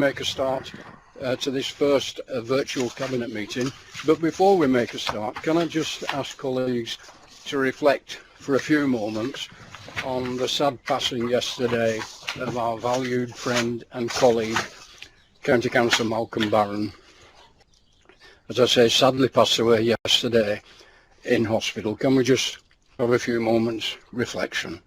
make a start to this first virtual cabinet meeting, but before we make a start, can I just ask colleagues to reflect for a few moments on the sad passing yesterday of our valued friend and colleague, County Councillor Malcolm Barron. As I say, sadly passed away yesterday in hospital. Can we just have a few moments reflection?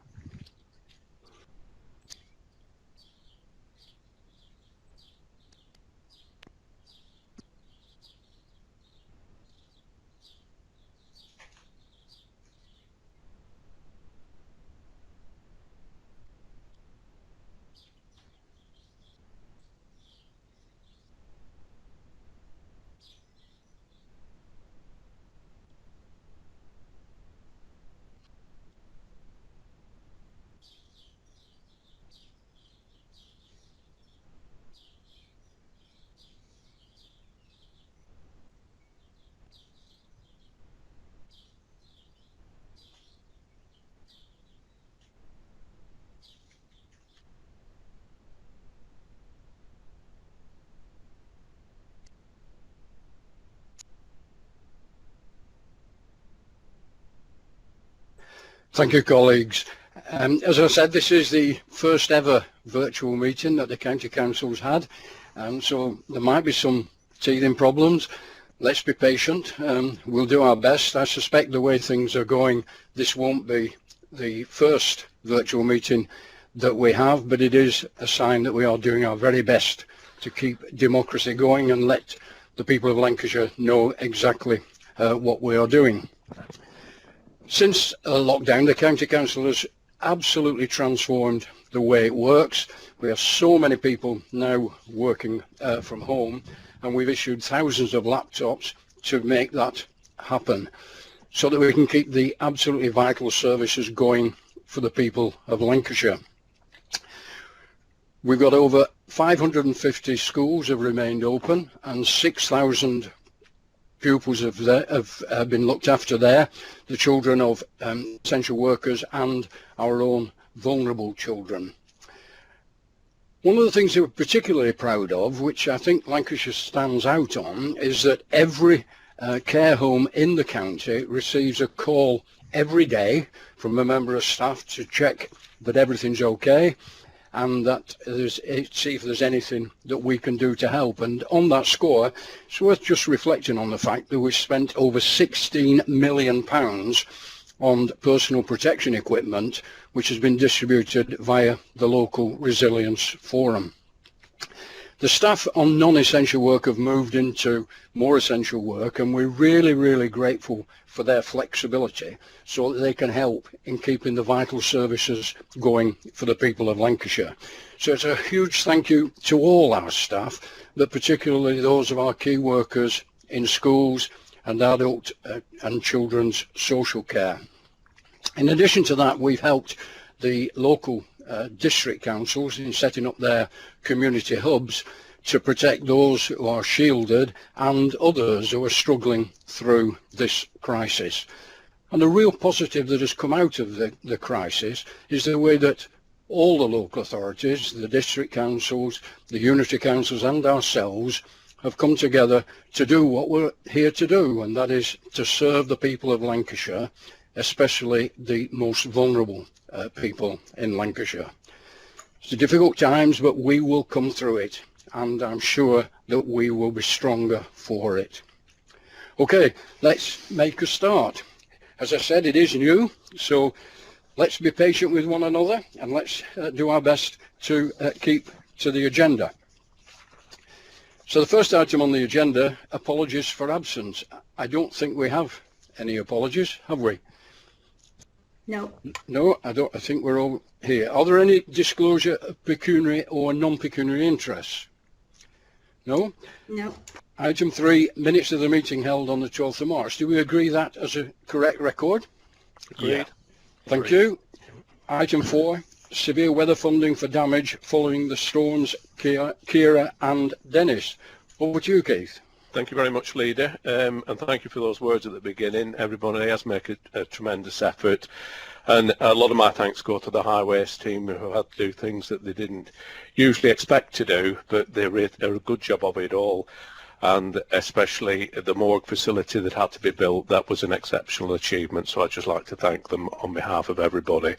Thank you, colleagues. As I said, this is the first ever virtual meeting that the County Council's had, so there might be some teething problems. Let's be patient. We'll do our best. I suspect the way things are going, this won't be the first virtual meeting that we have, but it is a sign that we are doing our very best to keep democracy going and let the people of Lancashire know exactly what we are doing. Since lockdown, the County Council has absolutely transformed the way it works. We have so many people now working from home, and we've issued thousands of laptops to make that happen so that we can keep the absolutely vital services going for the people of Lancashire. We've got over 550 schools have remained open, and 6,000 pupils have been looked after there, the children of essential workers and our own vulnerable children. One of the things that we're particularly proud of, which I think Lancashire stands out on, is that every care home in the county receives a call every day from a member of staff to check that everything's okay and that see if there's anything that we can do to help. And on that score, it's worth just reflecting on the fact that we've spent over £16 million on personal protection equipment, which has been distributed via the local resilience forum. The staff on non-essential work have moved into more essential work, and we're really grateful for their flexibility so that they can help in keeping the vital services going for the people of Lancashire. So it's a huge thank you to all our staff, but particularly those of our key workers in schools and adult and children's social care. In addition to that, we've helped the local district councils in setting up their community hubs to protect those who are shielded and others who are struggling through this crisis. And the real positive that has come out of the crisis is the way that all the local authorities, the district councils, the unity councils and ourselves have come together to do what we're here to do, and that is to serve the people of Lancashire, especially the most vulnerable people in Lancashire. It's difficult times, but we will come through it, and I'm sure that we will be stronger for it. Okay, let's make a start. As I said, it is new, so let's be patient with one another and let's do our best to keep to the agenda. So the first item on the agenda, apologies for absence. I don't think we have any apologies, have we? No. No, I don't. I think we're all here. Are there any disclosure of pecuniary or non-pecuniary interests? No? No. Item 3, minutes of the meeting held on the 12th of March. Do we agree that as a correct record? Agreed. Yeah. Thank you. Item 4, severe weather funding for damage following the storms Ciara and Dennis. Over to you, Keith. Thank you very much, Leader, and thank you for those words at the beginning. Everybody has made a tremendous effort. And a lot of my thanks go to the highways team who had to do things that they didn't usually expect to do, but they did a good job of it all. And especially the morgue facility that had to be built, that was an exceptional achievement. So I'd just like to thank them on behalf of everybody.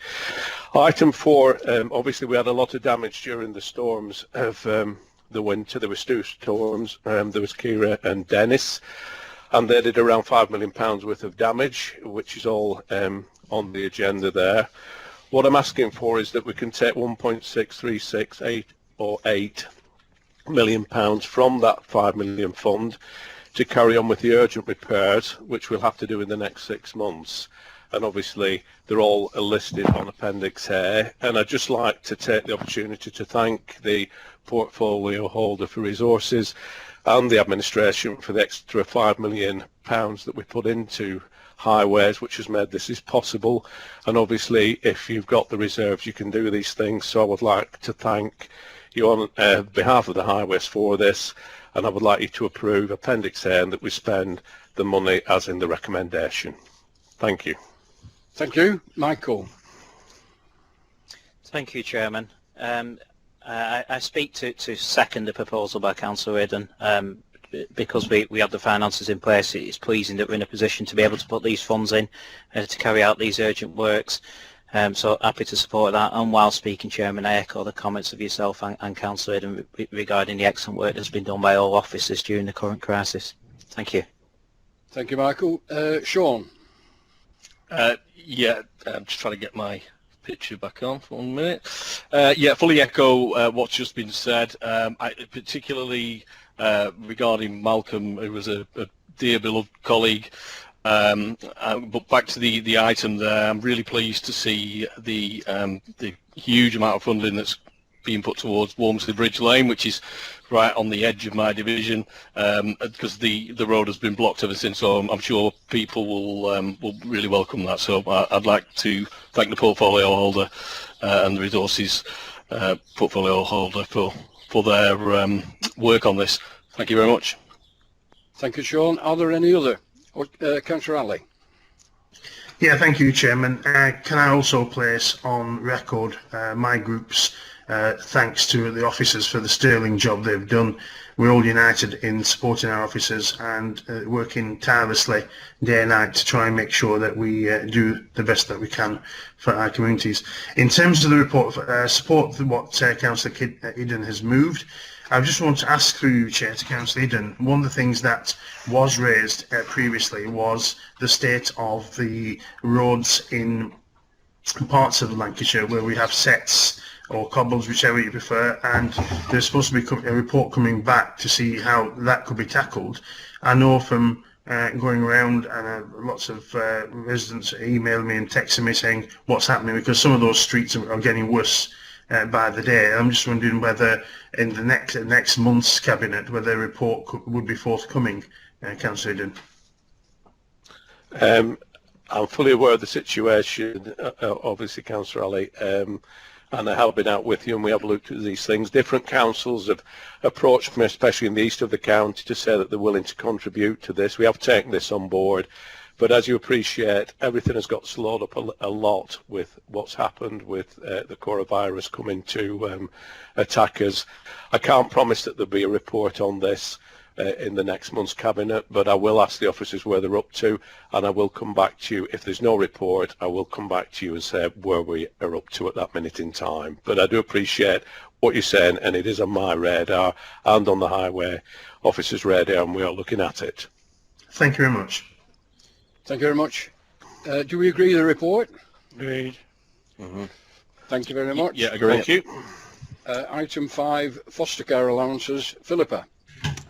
Item 4, obviously we had a lot of damage during the storms of the winter. There were two storms, there was Ciara and Dennis, and they did around £5 million worth of damage, which is all on the agenda there. What I'm asking for is that we can take 1.6368 million pounds from that 5 million fund to carry on with the urgent repairs, which we'll have to do in the next 6 months. And obviously they're all listed on Appendix A, and I'd just like to take the opportunity to thank the portfolio holder for resources and the administration for the extra £5 million that we put into highways, which has made this possible. And obviously if you've got the reserves you can do these things, so I would like to thank you on behalf of the highways for this, and I would like you to approve Appendix A and that we spend the money as in the recommendation. Thank you. Thank you. Michael. Thank you, Chairman. I speak to second the proposal by Councillor Eden. Because we have the finances in place, it's pleasing that we're in a position to be able to put these funds in to carry out these urgent works. So happy to support that. And while speaking, Chairman, I echo the comments of yourself and Councillor Eden regarding the excellent work that's been done by all officers during the current crisis. Thank you. Thank you, Michael. Sean. Yeah, I'm just trying to get my picture back on for 1 minute. Yeah, fully echo what's just been said, particularly regarding Malcolm, who was a dear beloved colleague. But back to the item there, I'm really pleased to see the huge amount of funding that's being put towards Walmsley Bridge Lane, which is right on the edge of my division, because the road has been blocked ever since. So I'm sure people will really welcome that. So I'd like to thank the portfolio holder and the resources portfolio holder for their work on this. Thank you very much. Thank you, Sean. Are there any other? Councillor Ali. Yeah, thank you, Chairman. Can I also place on record my group's thanks to the officers for the sterling job they've done. We're all united in supporting our officers and working tirelessly day and night to try and make sure that we do the best that we can for our communities. In terms of the report, support what Councillor Eden has moved. I just want to ask through you, Chair, to Councillor Eden, one of the things that was raised previously was the state of the roads in parts of Lancashire where we have sets or cobbles, whichever you prefer, and there's supposed to be a report coming back to see how that could be tackled. I know from going around, and lots of residents email me and texting me saying what's happening, because some of those streets are getting worse by the day. I'm just wondering whether in the next month's cabinet, whether a report would be forthcoming, Councillor Eden. I'm fully aware of the situation, obviously, Councillor Ali, and I have been out with you and we have looked at these things. Different councils have approached me, especially in the east of the county, to say that they're willing to contribute to this. We have taken this on board, but as you appreciate, everything has got slowed up a lot with what's happened with the coronavirus coming to attack us. I can't promise that there'll be a report on this in the next month's cabinet, but I will ask the officers where they're up to, and I will come back to you. If there's no report, I will come back to you and say where we are up to at that minute in time. But I do appreciate what you're saying, and it is on my radar and on the highway officers' radar, and we are looking at it. Thank you very much. Thank you very much. Do we agree with the report? Agreed. Thank you very much. Yeah, agree. Thank you. Item 5, foster care allowances. Philippa.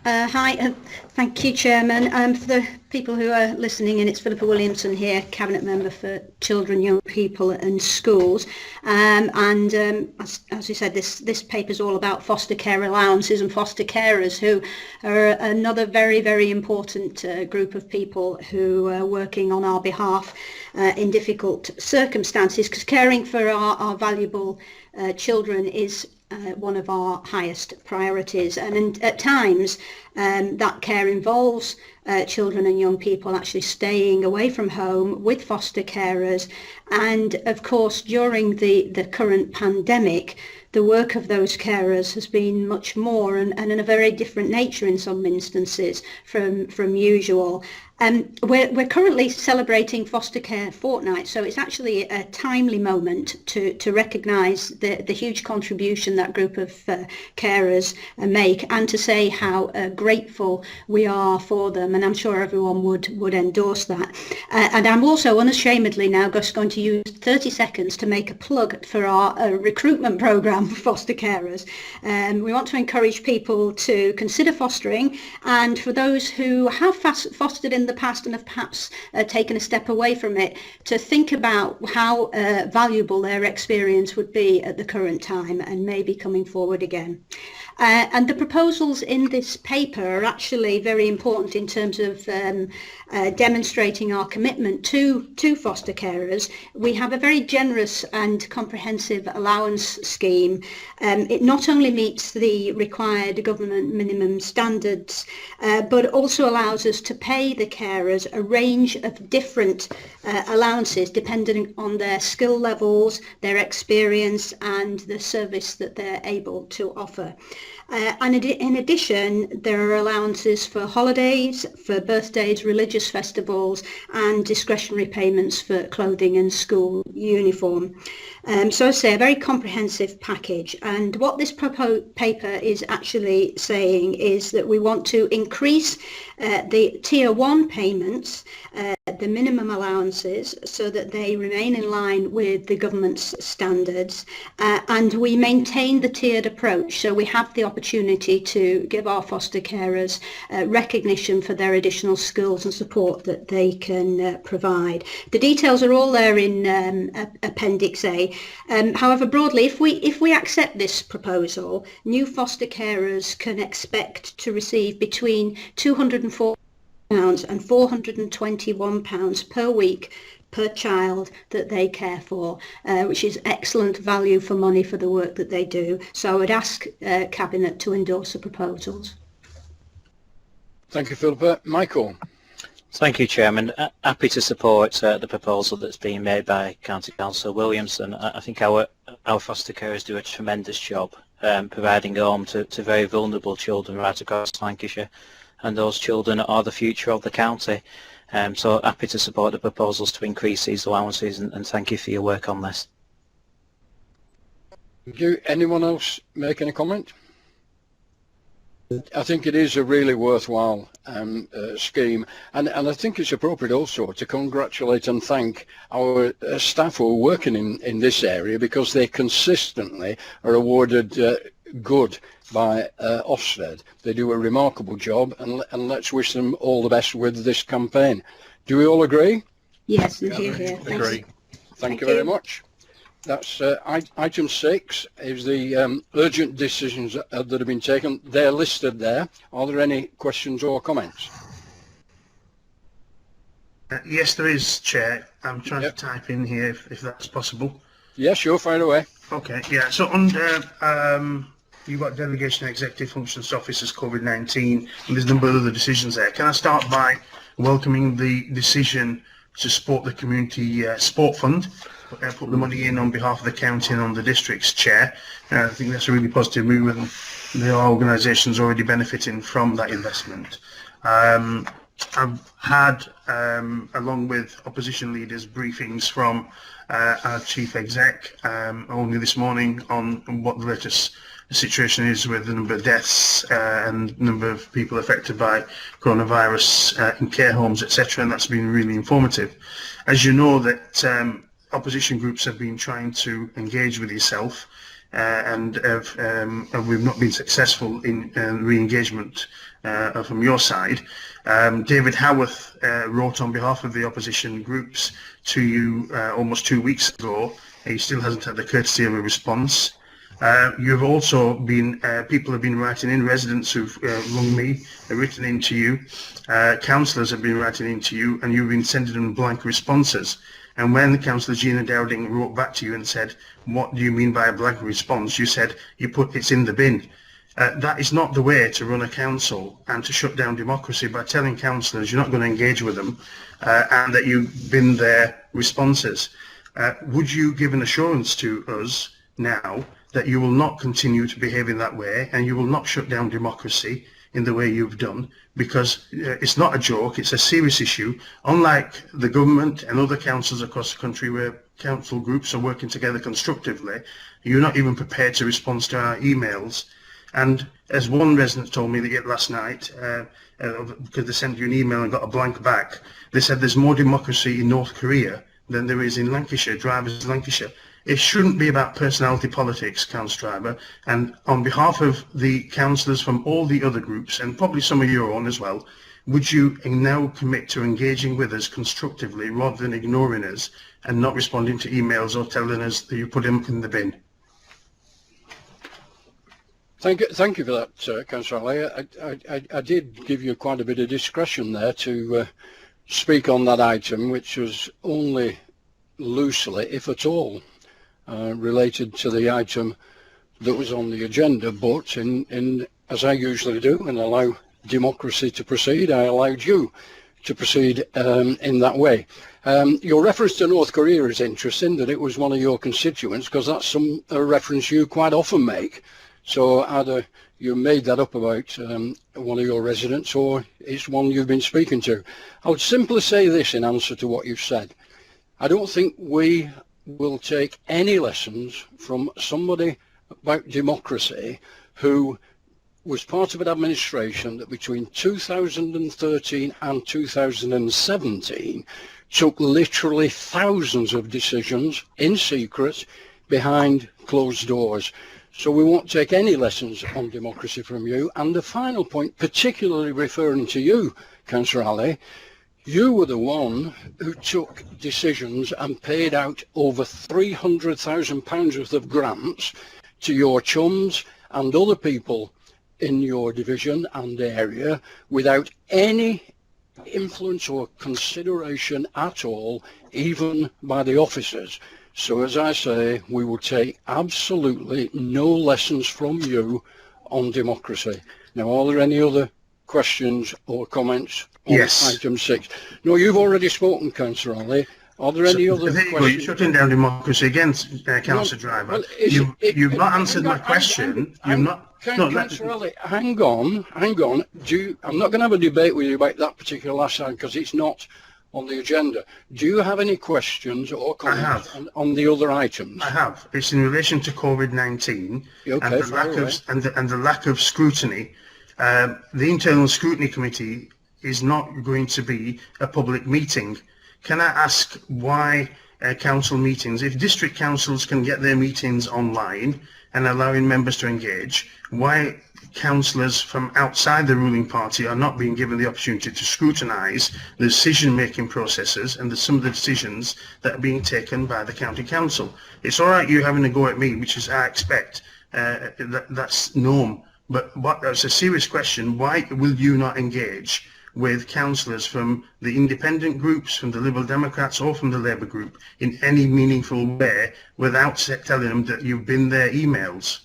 Hi, thank you, Chairman. For the people who are listening in, it's Philippa Williamson here, Cabinet Member for Children, Young People and Schools. As you said, this paper is all about foster care allowances and foster carers, who are another very, very important group of people who are working on our behalf in difficult circumstances, because caring for our valuable children is one of our highest priorities. And at times that care involves children and young people actually staying away from home with foster carers. And of course, during the current pandemic, the work of those carers has been much more and in a very different nature in some instances from usual. We're currently celebrating Foster Care Fortnight, so it's actually a timely moment to recognise the huge contribution that group of carers make, and to say how grateful we are for them, and I'm sure everyone would endorse that. And I'm also unashamedly now just going to use 30 seconds to make a plug for our recruitment programme for foster carers. We want to encourage people to consider fostering, and for those who have fostered in the past and have perhaps taken a step away from it, to think about how valuable their experience would be at the current time and maybe coming forward again. And the proposals in this paper are actually very important in terms of demonstrating our commitment to foster carers. We have a very generous and comprehensive allowance scheme. It not only meets the required government minimum standards, but also allows us to pay the carers a range of different allowances depending on their skill levels, their experience and the service that they're able to offer. And in addition, there are allowances for holidays, for birthdays, religious festivals and discretionary payments for clothing and school uniform. So I say a very comprehensive package, and what this paper is actually saying is that we want to increase the tier 1 payments, the minimum allowances, so that they remain in line with the government's standards, and we maintain the tiered approach, so we have the opportunity to give our foster carers recognition for their additional skills and support that they can provide. The details are all there in Appendix A. However, broadly, if we accept this proposal, new foster carers can expect to receive between £204 and £421 per week per child that they care for, which is excellent value for money for the work that they do. So I would ask Cabinet to endorse the proposals. Thank you, Philippa. Michael. Thank you, Chairman. Happy to support the proposal that's being made by County Councillor Williamson. I think our foster carers do a tremendous job providing a home to very vulnerable children right across Lancashire, and those children are the future of the county. So happy to support the proposals to increase these allowances, and thank you for your work on this. Do anyone else make any comment? I think it is a really worthwhile scheme, and I think it's appropriate also to congratulate and thank our staff who are working in this area, because they consistently are awarded good by Ofsted. They do a remarkable job, and let's wish them all the best with this campaign. Do we all agree? Yes, indeed. Agree. Thank you very much. That's item 6 is the urgent decisions that have been taken. They're listed there. Are there any questions or comments? Yes, there is, Chair. I'm trying to type in here if that's possible. Yes, sure, fire away. Okay, yeah. So under you've got delegation of executive functions officers COVID-19, and there's a number of other decisions there. Can I start by welcoming the decision to support the community sport fund? Put the money in on behalf of the county and on the district's chair. I think that's a really positive move, and the organisation's already benefiting from that investment. I've had, along with opposition leaders, briefings from our chief exec only this morning on what the latest situation is with the number of deaths and number of people affected by coronavirus in care homes, etc., and that's been really informative. As you know, that opposition groups have been trying to engage with yourself and we've not been successful in re-engagement from your side. David Howarth wrote on behalf of the opposition groups to you almost 2 weeks ago. He still hasn't had the courtesy of a response. You've also been, people have been writing in, residents who've rung me, have written in to you, councillors have been writing in to you, and you've been sending them blank responses. And when Councillor Gina Dowding wrote back to you and said, what do you mean by a blank response? You said, you put it's in the bin. That is not the way to run a council and to shut down democracy, by telling councillors you're not going to engage with them and that you bin their responses. Would you give an assurance to us now that you will not continue to behave in that way and you will not shut down democracy in the way you've done? Because it's not a joke, it's a serious issue. Unlike the government and other councils across the country where council groups are working together constructively, you're not even prepared to respond to our emails. And as one resident told me last night, because they sent you an email and got a blank back, they said there's more democracy in North Korea than there is in Lancashire, Drivers Lancashire. It shouldn't be about personality politics, Councillor Driver. And on behalf of the councillors from all the other groups, and probably some of your own as well, would you now commit to engaging with us constructively rather than ignoring us and not responding to emails or telling us that you put them in the bin? Thank you for that, Councillor Ali. I did give you quite a bit of discretion there to speak on that item, which was only loosely, if at all, related to the item that was on the agenda, but as I usually do and allow democracy to proceed, I allowed you to proceed in that way. Your reference to North Korea is interesting, that it was one of your constituents, because that's a reference you quite often make. So either you made that up about one of your residents, or it's one you've been speaking to. I would simply say this in answer to what you've said. I don't think we will take any lessons from somebody about democracy who was part of an administration that between 2013 and 2017 took literally thousands of decisions in secret behind closed doors. So we won't take any lessons on democracy from you. And the final point, particularly referring to you, Councillor Ali, you were the one who took decisions and paid out over £300,000 worth of grants to your chums and other people in your division and area without any influence or consideration at all, even by the officers. So as I say, we will take absolutely no lessons from you on democracy. Now, are there any other questions or comments on item 6? No, you've already spoken, Councillor Ali. Are there any other questions? You're shutting down democracy again, Councillor Driver. Well, you've not answered my question. Councillor Ali, hang on. I'm not going to have a debate with you about that particular last item because it's not on the agenda. Do you have any questions or comments on the other items? I have. It's in relation to COVID-19 okay, and the lack of scrutiny. The Internal Scrutiny Committee is not going to be a public meeting. Can I ask why council meetings, if district councils can get their meetings online and allowing members to engage, why councillors from outside the ruling party are not being given the opportunity to scrutinise the decision-making processes and some of the decisions that are being taken by the county council? It's all right you having a go at me, which is I expect, that's norm, but that's a serious question. Why will you not engage with councillors from the independent groups, from the Liberal Democrats or from the Labour group in any meaningful way without telling them that you've been their emails?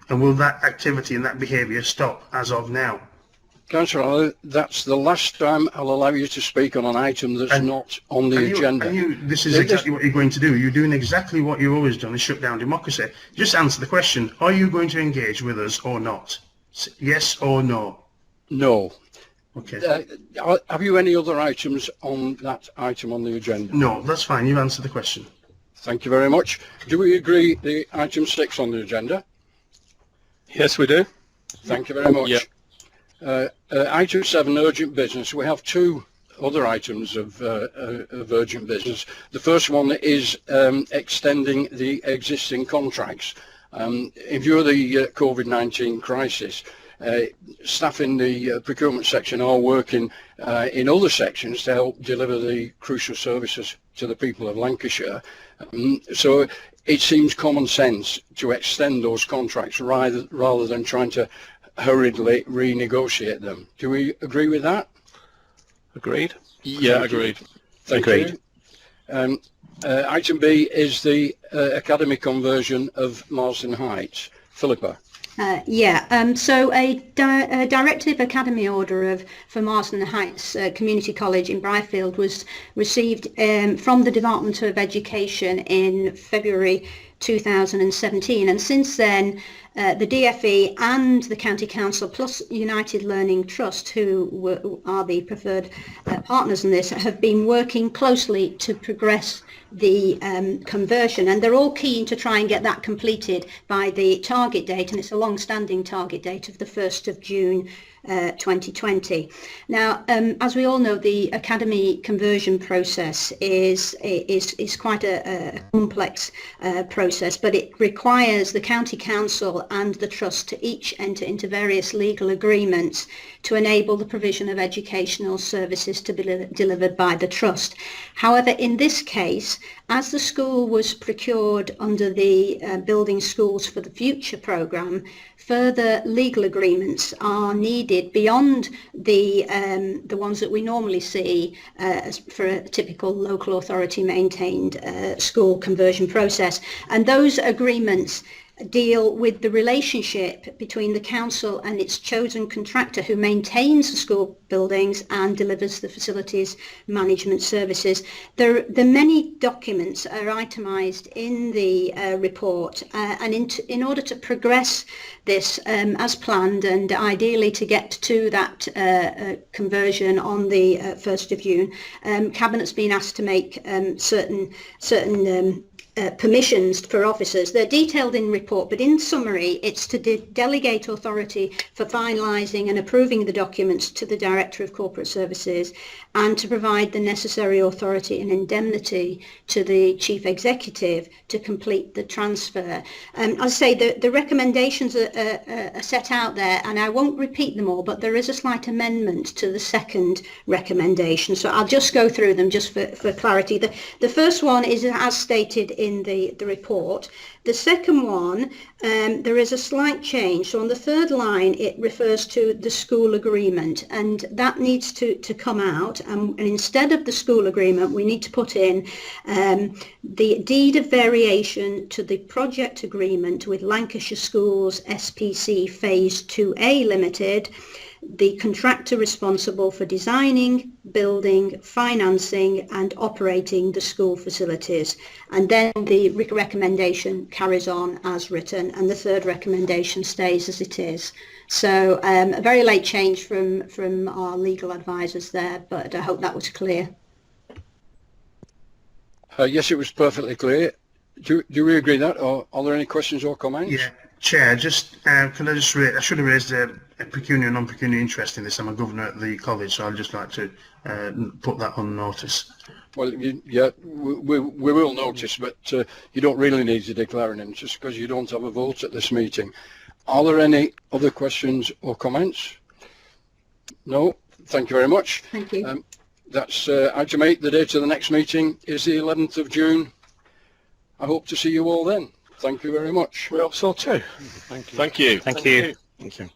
And will that activity and that behaviour stop as of now? Councillor, that's the last time I'll allow you to speak on an item that's not on the agenda. This is exactly what you're going to do. You're doing exactly what you've always done, is shut down democracy. Just answer the question. Are you going to engage with us or not? Yes or no? No. Okay. Have you any other items on that item on the agenda? No, that's fine. You answered the question. Thank you very much. Do we agree the item 6 on the agenda? Yes, we do. Thank you very much. Yep. Item 7, urgent business. We have two other items of urgent business. The first one is extending the existing contracts. In view of the COVID-19 crisis, staff in the procurement section are working in other sections to help deliver the crucial services to the people of Lancashire. So it seems common sense to extend those contracts rather than trying to hurriedly renegotiate them. Do we agree with that? Agreed? Yeah, agreed. Thank you. Item B is the academy conversion of Marsden Heights. Philippa. So a directive academy order for Marsden Heights Community College in Bryfield was received from the Department of Education in February 2017, and since then the DFE and the County Council plus United Learning Trust, who are the preferred partners in this, have been working closely to progress the conversion, and they're all keen to try and get that completed by the target date, and it's a long-standing target date of the 1st of June 2020. Now, as we all know, the academy conversion process is quite a complex process, but it requires the County Council and the Trust to each enter into various legal agreements to enable the provision of educational services to be delivered by the Trust. However, in this case, as the school was procured under the Building Schools for the Future programme, further legal agreements are needed beyond the ones that we normally see for a typical local authority maintained school conversion process. And those agreements deal with the relationship between the council and its chosen contractor who maintains the school buildings and delivers the facilities management services. The many documents are itemised in the report, and in order to progress this as planned and ideally to get to that conversion on the 1st of June, Cabinet's been asked to make certain permissions for officers. They're detailed in report, but in summary, it's to delegate authority for finalising and approving the documents to the Director of Corporate Services, and to provide the necessary authority and indemnity to the Chief Executive to complete the transfer. As I say, the recommendations are set out there, and I won't repeat them all, but there is a slight amendment to the second recommendation, so I'll just go through them just for clarity. The first one is as stated in the report. The second one, there is a slight change. So on the third line, it refers to the school agreement, and that needs to come out. And instead of the school agreement, we need to put in the deed of variation to the project agreement with Lancashire Schools SPC Phase 2A Limited, the contractor responsible for designing, building, financing and operating the school facilities. And then the recommendation carries on as written, and the third recommendation stays as it is. So a very late change from our legal advisors there, but I hope that was clear. Yes, it was perfectly clear. Do we agree that, or are there any questions or comments? Yeah, Chair, just can I just I should have raised a pecuniary and non-pecuniary interest in this. I'm a governor at the college, so I'd just like to put that on notice. Well, yeah, we will notice, but you don't really need to declare an interest because you don't have a vote at this meeting. Are there any other questions or comments? No, thank you very much. Thank you. That's item 8. The date of the next meeting is the 11th of June. I hope to see you all then. Thank you very much. We hope so too. Thank you. Thank you. Thank you. Thank you.